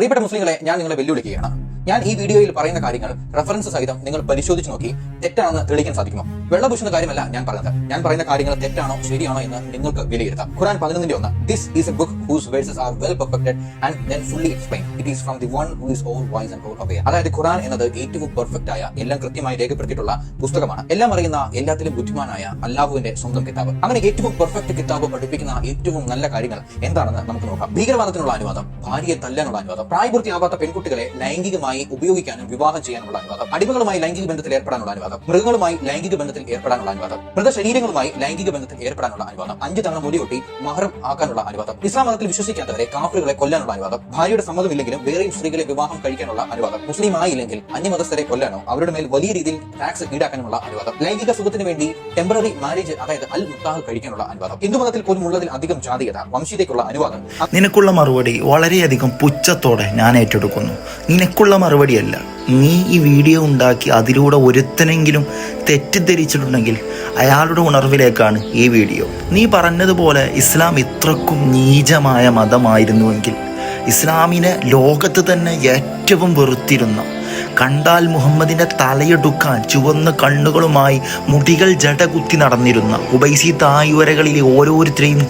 പ്രിയപ്പെട്ട മുസ്ലിങ്ങളെ, ഞാൻ നിങ്ങളെ വെല്ലുവിളിക്കുകയാണ്. ഞാൻ ഈ വീഡിയോയിൽ പറയുന്ന കാര്യങ്ങൾ റെഫറൻസ് സഹിതം നിങ്ങൾ പരിശോധിച്ച് നോക്കി തെറ്റാണെന്ന് തെളിയിക്കാൻ സാധിക്കുമോ? വെള്ളപൂശുന്ന കാര്യമല്ല ഞാൻ പറഞ്ഞത്. ഞാൻ പറയുന്ന കാര്യങ്ങൾ തെറ്റാണോ ശരിയാണോ എന്ന് നിങ്ങൾക്ക് വിലയിരുത്താം. ഖുർആൻ 11:1 This is a book whose verses are well perfected and then fully explained. It is from the one who is all wise and all aware. അതായത് ഖുർആൻ എന്നത് ഏറ്റവും പെർഫെക്റ്റ് ആയ, എല്ലാം കൃത്യമായി രേഖപ്പെടുത്തിയിട്ടുള്ള പുസ്തകമാണ്. എല്ലാം അറിയുന്ന, എല്ലാത്തിലും ബുദ്ധിമാനായ അല്ലാഹുവിന്റെ സ്വന്തം കിതാബ്. അങ്ങനെ ഏറ്റവും പെർഫെക്റ്റ് കിതാബ് പഠിപ്പിക്കുന്ന ഏറ്റവും നല്ല കാര്യങ്ങൾ എന്താണെന്ന് നമുക്ക് നോക്കാം. ഭീകരവാദത്തിനുള്ള അനുവാദം, ഭാര്യയെ തല്ലാനുള്ള അനുവാദം, പ്രായപൂർത്തിയാവാത്ത പെൺകുട്ടികളെ ലൈംഗികമായി ഉപയോഗിക്കാനും വിവാഹം ചെയ്യാനുള്ള അനുവാദം, അടിമകളുമായി ലൈംഗിക ബന്ധത്തിൽ ഏർപ്പെടാനുള്ള അനുവാദം, മൃഗങ്ങളുമായി ലൈംഗിക ബന്ധത്തിൽ ഏർപ്പെടാനുള്ള അനുവാദം, മൃതശരീരങ്ങളുമായി ലൈംഗിക ബന്ധത്തിൽ ഏർപ്പെടാനുള്ള അനുവാദം, 5 തവണ മുടിയൊട്ടി മഹ്റം ആക്കാനുള്ള അനുവാദം, ഇസ്ലാം മതത്തിൽ വിശ്വസിക്കാത്തവരെ കാഫിറുകളെ കൊല്ലാനുള്ള അനുവാദം, ഭാര്യയുടെ സമ്മതമില്ലെങ്കിലും വേറെയും സ്ത്രീകളെ വിവാഹം കഴിക്കാനുള്ള അനുവാദം, മുസ്ലിം ആയില്ലെങ്കിൽ അന്യമതസ്ഥരെ കൊല്ലാനോ അവരുടെ മേൽ വലിയ രീതിയിൽ ടാക്സ് ഈടാക്കാനുള്ള അനുവാദം, ലൈംഗിക സുഖത്തിന് വേണ്ടി ടെമ്പററി മാരേജ് അതായത് അൽ മുത്താഹ് കഴിക്കാനുള്ള അനുവാദം, ഹിന്ദുമതത്തിൽ പോലും ഉള്ളതിൽ അധികം ജാതീയത, വംശീയതയ്ക്കുള്ള അനുവാദം. നിനക്കുള്ള മറുപടി വളരെയധികം പുച്ഛത്തോടെ ഞാൻ ഏറ്റെടുക്കുന്നു. നിനക്കുള്ള മറുപടിയല്ല. നീ ഈ വീഡിയോ ഉണ്ടാക്കി അതിലൂടെ ഒരുത്തനെങ്കിലും തെറ്റിദ്ധരിച്ചിട്ടുണ്ടെങ്കിൽ അയാളുടെ ഉണർവിലേക്കാണ് ഈ വീഡിയോ. നീ പറഞ്ഞതുപോലെ ഇസ്ലാം ഇത്രക്കും നീചമായ മതമായിരുന്നുവെങ്കിൽ, ഇസ്ലാമിനെ ലോകത്ത് തന്നെ ഏറ്റവും വെറുത്തിരുന്ന, കണ്ടാൽ മുഹമ്മദിന്റെ തലയെടുക്കാൻ ചുവന്ന കണ്ണുകളുമായി മുടികൾ ജടകുത്തി നടന്നിരുന്ന, ഉബൈസി തായ്വരകളിലെ ഓരോരുത്തരെയും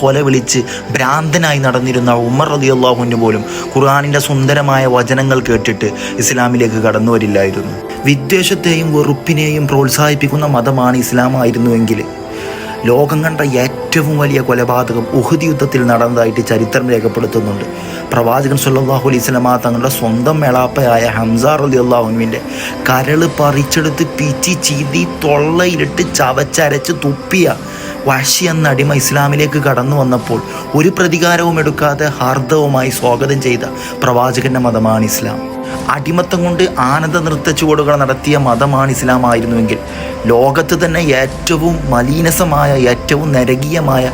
കൊല വിളിച്ച് ഭ്രാന്തനായി നടന്നിരുന്ന ഉമർ റളിയല്ലാഹു അൻഹു പോലും ഖുർആനിന്റെ സുന്ദരമായ വചനങ്ങൾ കേട്ടിട്ട് ഇസ്ലാമിലേക്ക് കടന്നു വരില്ലായിരുന്നു. വിദ്വേഷത്തെയും വെറുപ്പിനെയും പ്രോത്സാഹിപ്പിക്കുന്ന മതമാണ് ഇസ്ലാമായിരുന്നുവെങ്കിൽ ലോകം കണ്ട ഏറ്റവും വലിയ കൊലപാതകം ഉഹദ് യുദ്ധത്തിൽ നടന്നതായിട്ട് ചരിത്രം രേഖപ്പെടുത്തുന്നുണ്ട്. പ്രവാചകൻ സല്ലല്ലാഹു അലൈഹി വസല്ലമ തങ്ങളുടെ സ്വന്തം മേളാപ്പയായ ഹംസ റളിയല്ലാഹു അൻഹുവിൻ്റെ കരള് പറിച്ചെടുത്ത് പിച്ചി ചീന്തി തൊള്ളയിലിട്ട് ചവച്ചരച്ച് തുപ്പിയ വഹ്ശി എന്ന അടിമ ഇസ്ലാമിലേക്ക് കടന്നു വന്നപ്പോൾ ഒരു പ്രതികാരവും എടുക്കാതെ ഹാർദവുമായി സ്വാഗതം ചെയ്ത പ്രവാചകന്റെ മതമാണ് ഇസ്ലാം. അടിമത്തം കൊണ്ട് ആനന്ദ നൃത്ത ചുവടുകൾ നടത്തിയ മതമാണ് ഇസ്ലാമായിരുന്നുവെങ്കിൽ ലോകത്ത് തന്നെ ഏറ്റവും മലീനസമായ, ഏറ്റവും നരകീയമായ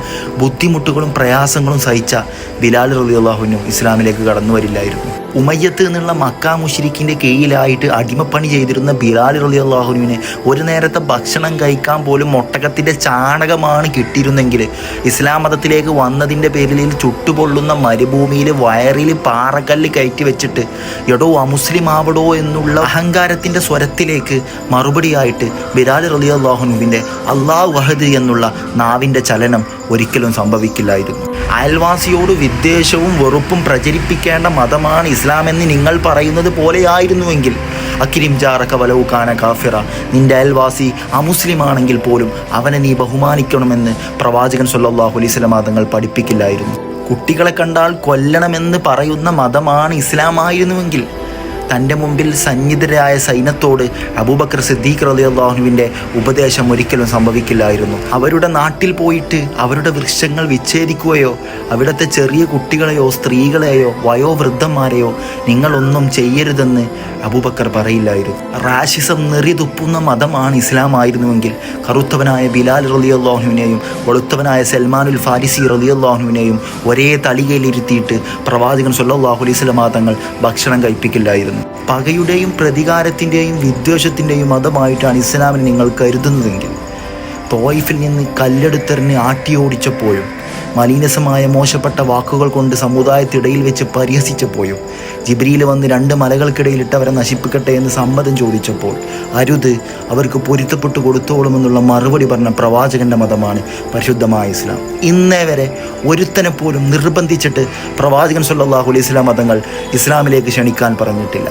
ബുദ്ധിമുട്ടുകളും പ്രയാസങ്ങളും സഹിച്ച ബിലാൽ റളിയല്ലാഹു അൻഹു ഇസ്ലാമിലേക്ക് കടന്നു വരില്ലായിരുന്നു. ഉമയ്യത്ത് എന്നുള്ള മക്ക മുശ്രിക്കിൻ്റെ കീഴിലായിട്ട് അടിമപ്പണി ചെയ്തിരുന്ന ബിലാൽ റളിയല്ലാഹു അൻഹുവിനെ ഒരു നേരത്തെ ഭക്ഷണം കഴിക്കാൻ പോലും ഒട്ടകത്തിൻ്റെ ചാണകമാണ് കിട്ടിയിരുന്നെങ്കിൽ, ഇസ്ലാം മതത്തിലേക്ക് വന്നതിൻ്റെ പേരിൽ ചുട്ടുപൊള്ളുന്ന മരുഭൂമിയിൽ വയറിൽ പാറക്കല്ല് കയറ്റി വെച്ചിട്ട് എടോ അമുസ്ലിം ആവടോ എന്നുള്ള അഹങ്കാരത്തിൻ്റെ സ്വരത്തിലേക്ക് മറുപടിയായിട്ട് ബിലാൽ റളിയല്ലാഹു അൻഹുവിൻ്റെ അല്ലാഹു അഹദ് എന്നുള്ള നാവിൻ്റെ ചലനം ഒരിക്കലും സംഭവിക്കില്ലായിരുന്നു. അയൽവാസിയോട് വിദ്വേഷവും വെറുപ്പും പ്രചരിപ്പിക്കേണ്ട മതമാണ് ഇസ്ലാം എന്ന് നിങ്ങൾ പറയുന്നത് പോലെയായിരുന്നുവെങ്കിൽ, അക്രിം ജാറക വലൗ കാന കാഫിറ, നിന്റെ അയൽവാസി അമുസ്ലിമാണെങ്കിൽ പോലും അവനെ നീ ബഹുമാനിക്കണമെന്ന് പ്രവാചകൻ സല്ലല്ലാഹു അലൈഹി വസല്ലം തങ്ങൾ പഠിപ്പിക്കില്ലായിരുന്നു. കുട്ടികളെ കണ്ടാൽ കൊല്ലണമെന്ന് പറയുന്ന മതമാണ് ഇസ്ലാമായിരുന്നുവെങ്കിൽ തൻ്റെ മുമ്പിൽ സന്നിധരായ സൈന്യത്തോട് അബൂബക്കർ സിദ്ദീഖ് റളിയല്ലാഹു അൻഹുവിൻ്റെ ഉപദേശം ഒരിക്കലും സംഭവിക്കില്ലായിരുന്നു. അവരുടെ നാട്ടിൽ പോയിട്ട് അവരുടെ വൃക്ഷങ്ങൾ വിച്ഛേദിക്കുകയോ അവിടുത്തെ ചെറിയ കുട്ടികളെയോ സ്ത്രീകളെയോ വയോവൃദ്ധന്മാരെയോ നിങ്ങളൊന്നും ചെയ്യരുതെന്ന് അബൂബക്കർ പറയില്ലായിരുന്നു. റാഷിസം നെറിതുപ്പുന്ന മതമാണ് ഇസ്ലാമായിരുന്നുവെങ്കിൽ കറുത്തവനായ ബിലാൽ റളിയല്ലാഹു അൻഹുവിനെയും വെളുത്തവനായ സൽമാനുൽ ഫാരിസി റളിയല്ലാഹു അൻഹുവിനെയും ഒരേ തളികയിലിരുത്തിയിട്ട് പ്രവാചകൻ സല്ലല്ലാഹു അലൈഹി വസല്ലം തങ്ങൾ ഭക്ഷണം കഴിപ്പിക്കില്ലായിരുന്നു. പകയുടെയും പ്രതികാരത്തിൻ്റെയും വിദ്വേഷത്തിൻ്റെയും മതമായിട്ടാണ് ഇസ്ലാമിനെ നിങ്ങൾ കരുതുന്നതെങ്കിൽ, തോയിഫിൽ നിന്ന് കല്ലെടുത്തെറിഞ്ഞ് ആട്ടിയോടിച്ചപ്പോഴും മലീനസമായ മോശപ്പെട്ട വാക്കുകൾ കൊണ്ട് സമുദായത്തിടയിൽ വെച്ച് പരിഹസിച്ചപ്പോഴും, ജിബ്രീൽ വന്ന് 2 മലകൾക്കിടയിലിട്ട് അവരെ നശിപ്പിക്കട്ടെ എന്ന് സമ്മതം ചോദിച്ചപ്പോൾ അരുത്, അവർക്ക് പൊരുത്തപ്പെട്ടു കൊടുത്തോളുമെന്നുള്ള മറുപടി പറഞ്ഞ പ്രവാചകന്റെ മതമാണ് പരിശുദ്ധമായ ഇസ്ലാം. ഇന്നേ വരെ ഒരുത്തനെ പോലും നിർബന്ധിച്ചിട്ട് പ്രവാചകൻ സല്ലല്ലാഹു അലൈഹി വസല്ലം തങ്ങൾ ഇസ്ലാമിലേക്ക് ക്ഷണിക്കാൻ പറഞ്ഞിട്ടില്ല.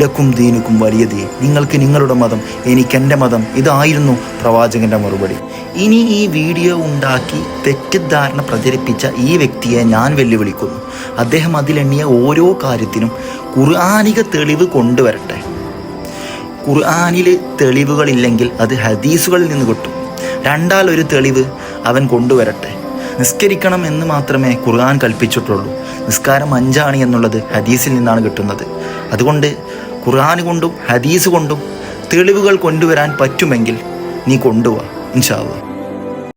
ലക്കും ദീനുക്കും വലിയ ദീൻ, നിങ്ങൾക്ക് നിങ്ങളുടെ മതം, എനിക്കെൻ്റെ മതം, ഇതായിരുന്നു പ്രവാചകന്റെ മറുപടി. ഇനി ഈ വീഡിയോ ഉണ്ടാക്കി തെറ്റിദ്ധാരണ പ്രചരിപ്പിച്ച ഈ വ്യക്തിയെ ഞാൻ വെല്ലുവിളിക്കുന്നു. അദ്ദേഹം അതിലെണ്ണിയ ഓരോ കാര്യത്തിനും ഖുർആനിക തെളിവ് കൊണ്ടുവരട്ടെ. ഖുർആനിൽ തെളിവുകളില്ലെങ്കിൽ അത് ഹദീസുകളിൽ നിന്ന് കിട്ടും. രണ്ടാലൊരു തെളിവ് അവൻ കൊണ്ടുവരട്ടെ. നിസ്കരിക്കണം എന്ന് മാത്രമേ ഖുർആൻ കൽപ്പിച്ചിട്ടുള്ളൂ. നിസ്കാരം 5 ആണ് എന്നുള്ളത് ഹദീസിൽ നിന്നാണ് കിട്ടുന്നത്. അതുകൊണ്ട് ഖുർആൻ കൊണ്ടും ഹദീസ് കൊണ്ടും തെളിവുകൾ കൊണ്ടുവരാൻ പറ്റുമെങ്കിൽ നീ കൊണ്ടുവാ, ഇൻഷാ അല്ലാഹ്.